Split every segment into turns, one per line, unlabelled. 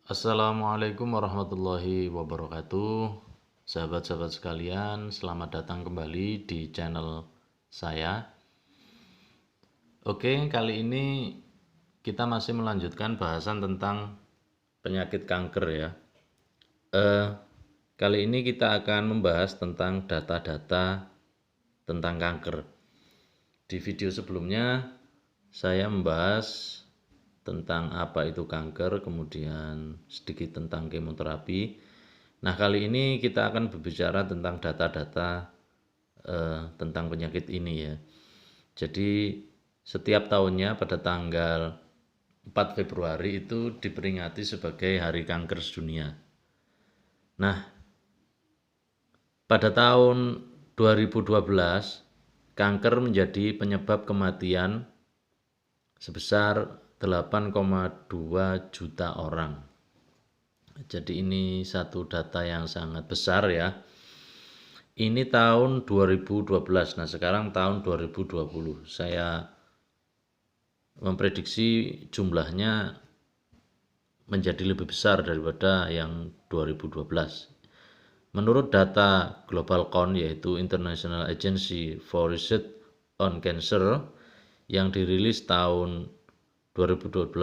Assalamualaikum warahmatullahi wabarakatuh. Sahabat-sahabat sekalian, selamat datang kembali di channel saya. Oke, kali ini kita masih melanjutkan bahasan tentang penyakit kanker ya. Kali ini kita akan membahas tentang data-data tentang kanker. Di video sebelumnya saya membahas tentang apa itu kanker, kemudian sedikit tentang kemoterapi. Nah, kali ini kita akan berbicara tentang data-data tentang penyakit ini ya. Jadi setiap tahunnya pada tanggal 4 Februari itu diperingati sebagai Hari Kanker Sedunia. Nah, pada tahun 2012 kanker menjadi penyebab kematian sebesar 8,2 juta orang. Jadi ini satu data yang sangat besar ya. Ini tahun 2012. Nah, sekarang tahun 2020. Saya memprediksi jumlahnya menjadi lebih besar daripada yang 2012. Menurut data GlobalCon yaitu International Agency for Research on Cancer yang dirilis tahun 2012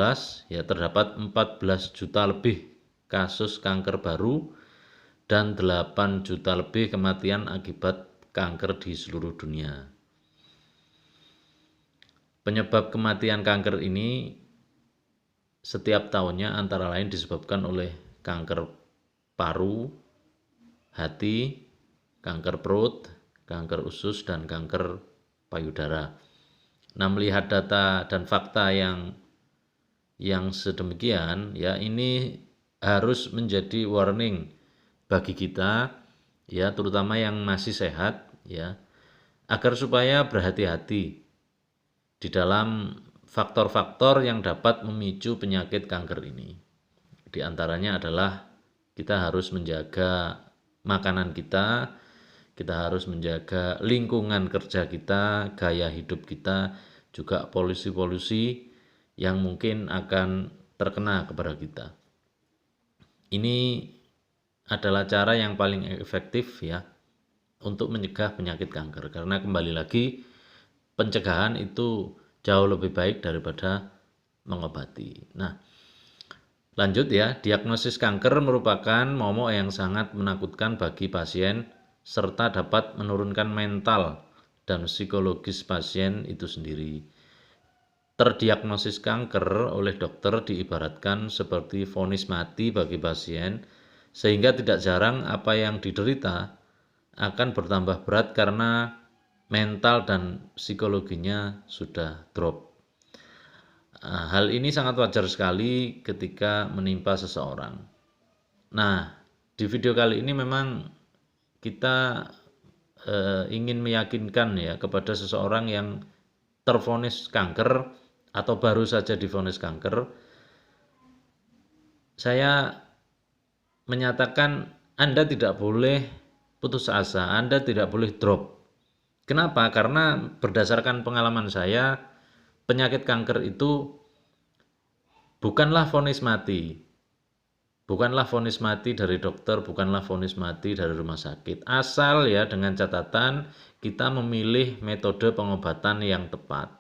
ya, terdapat 14 juta lebih kasus kanker baru dan 8 juta lebih kematian akibat kanker di seluruh dunia. Penyebab kematian kanker ini setiap tahunnya antara lain disebabkan oleh kanker paru, hati, kanker perut, kanker usus, dan kanker payudara. Nah, melihat data dan fakta yang sedemikian ya, ini harus menjadi warning bagi kita ya, terutama yang masih sehat ya, agar supaya berhati-hati di dalam faktor-faktor yang dapat memicu penyakit kanker ini. Di antaranya adalah kita harus menjaga makanan kita harus menjaga lingkungan kerja kita, gaya hidup kita, juga polusi-polusi yang mungkin akan terkena kepada kita. Ini adalah cara yang paling efektif ya untuk mencegah penyakit kanker, karena kembali lagi pencegahan itu jauh lebih baik daripada mengobati. Nah, lanjut ya, diagnosis kanker merupakan momok yang sangat menakutkan bagi pasien serta dapat menurunkan mental dan psikologis pasien itu sendiri. Terdiagnosis kanker oleh dokter diibaratkan seperti vonis mati bagi pasien, sehingga tidak jarang apa yang diderita akan bertambah berat karena mental dan psikologinya sudah drop. Hal ini sangat wajar sekali ketika menimpa seseorang. Nah, di video kali ini memang kita ingin meyakinkan ya kepada seseorang yang tervonis kanker atau baru saja divonis kanker. Saya menyatakan Anda tidak boleh putus asa, Anda tidak boleh drop. Kenapa? Karena berdasarkan pengalaman saya, penyakit kanker itu bukanlah vonis mati. Bukanlah vonis mati dari dokter, bukanlah vonis mati dari rumah sakit. Asal ya dengan catatan kita memilih metode pengobatan yang tepat.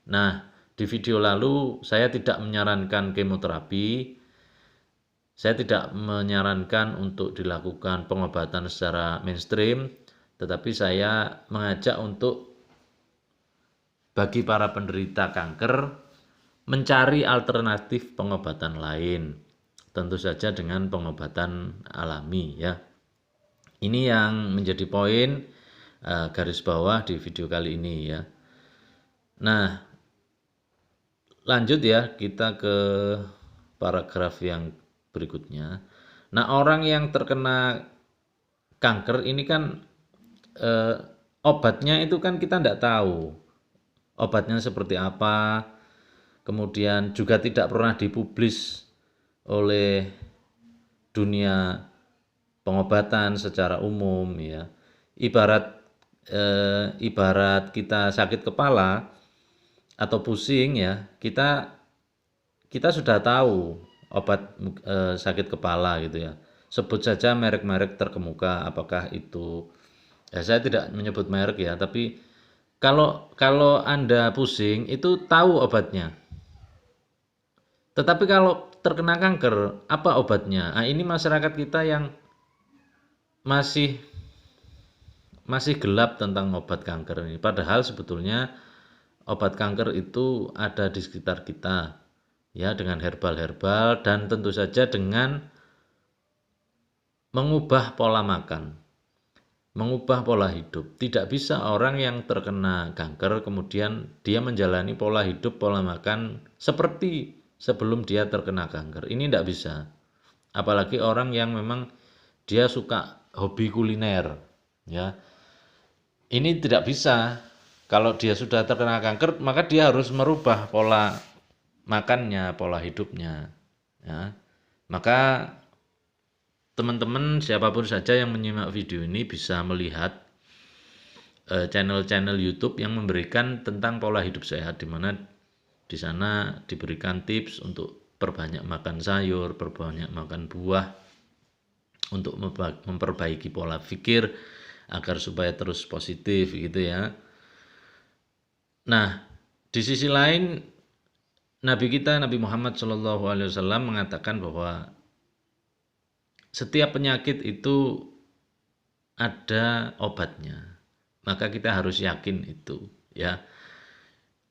Nah, di video lalu saya tidak menyarankan kemoterapi. Saya tidak menyarankan untuk dilakukan pengobatan secara mainstream, tetapi saya mengajak untuk bagi para penderita kanker mencari alternatif pengobatan lain. Tentu saja dengan pengobatan alami ya. Ini yang menjadi poin garis bawah di video kali ini ya. Nah, lanjut ya, kita ke paragraf yang berikutnya. Nah, orang yang terkena kanker ini kan obatnya itu kan kita tidak tahu obatnya seperti apa, kemudian juga tidak pernah dipublis oleh dunia pengobatan secara umum ya. Ibarat kita sakit kepala atau pusing ya, kita sudah tahu obat sakit kepala gitu ya. Sebut saja merek-merek terkemuka, apakah itu, ya saya tidak menyebut merek ya, tapi kalau Anda pusing itu tahu obatnya. Tetapi kalau terkena kanker, apa obatnya? Nah, ini masyarakat kita yang masih gelap tentang obat kanker ini. Padahal sebetulnya obat kanker itu ada di sekitar kita, ya, dengan herbal-herbal dan tentu saja dengan mengubah pola makan, mengubah pola hidup. Tidak bisa orang yang terkena kanker kemudian dia menjalani pola hidup, pola makan seperti sebelum dia terkena kanker. Ini tidak bisa. Apalagi orang yang memang dia suka hobi kuliner, ya. Ini tidak bisa. Kalau dia sudah terkena kanker, maka dia harus merubah pola makannya, pola hidupnya, ya. Maka teman-teman siapapun saja yang menyimak video ini bisa melihat channel-channel YouTube yang memberikan tentang pola hidup sehat, di mana di sana diberikan tips untuk perbanyak makan sayur, perbanyak makan buah, untuk memperbaiki pola pikir agar supaya terus positif gitu ya. Nah, di sisi lain Nabi kita Nabi Muhammad SAW mengatakan bahwa setiap penyakit itu ada obatnya. Maka kita harus yakin itu, ya.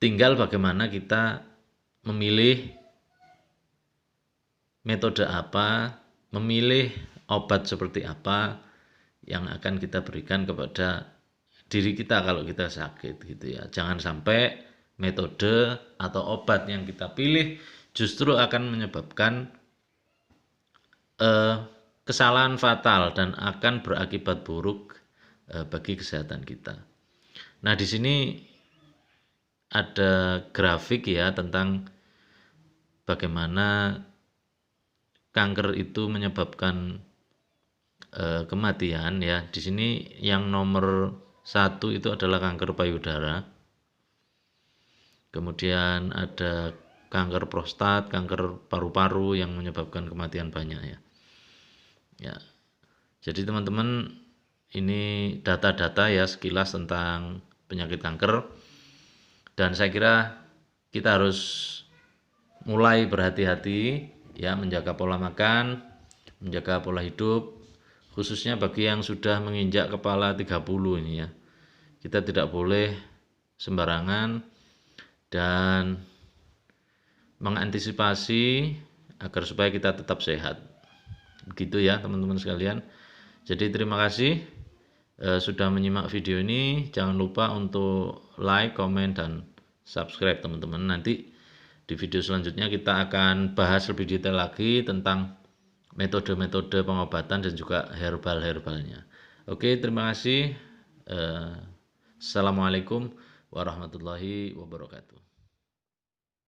Tinggal bagaimana kita memilih metode apa, memilih obat seperti apa yang akan kita berikan kepada diri kita kalau kita sakit gitu ya. Jangan sampai metode atau obat yang kita pilih justru akan menyebabkan kesalahan fatal dan akan berakibat buruk bagi kesehatan kita. Nah, di sini ada grafik ya tentang bagaimana kanker itu menyebabkan kematian ya. Di sini yang nomor 1 itu adalah kanker payudara. Kemudian ada kanker prostat, kanker paru-paru yang menyebabkan kematian banyak ya. Ya. Jadi teman-teman, ini data-data ya sekilas tentang penyakit kanker, dan saya kira kita harus mulai berhati-hati ya, menjaga pola makan, menjaga pola hidup, khususnya bagi yang sudah menginjak kepala 30 ini ya. Kita tidak boleh sembarangan dan mengantisipasi agar supaya kita tetap sehat. Begitu ya teman-teman sekalian. Jadi terima kasih sudah menyimak video ini. Jangan lupa untuk like, komen, dan subscribe teman-teman. Nanti di video selanjutnya kita akan bahas lebih detail lagi tentang metode-metode pengobatan dan juga herbal-herbalnya. Oke, terima kasih. Assalamualaikum warahmatullahi wabarakatuh.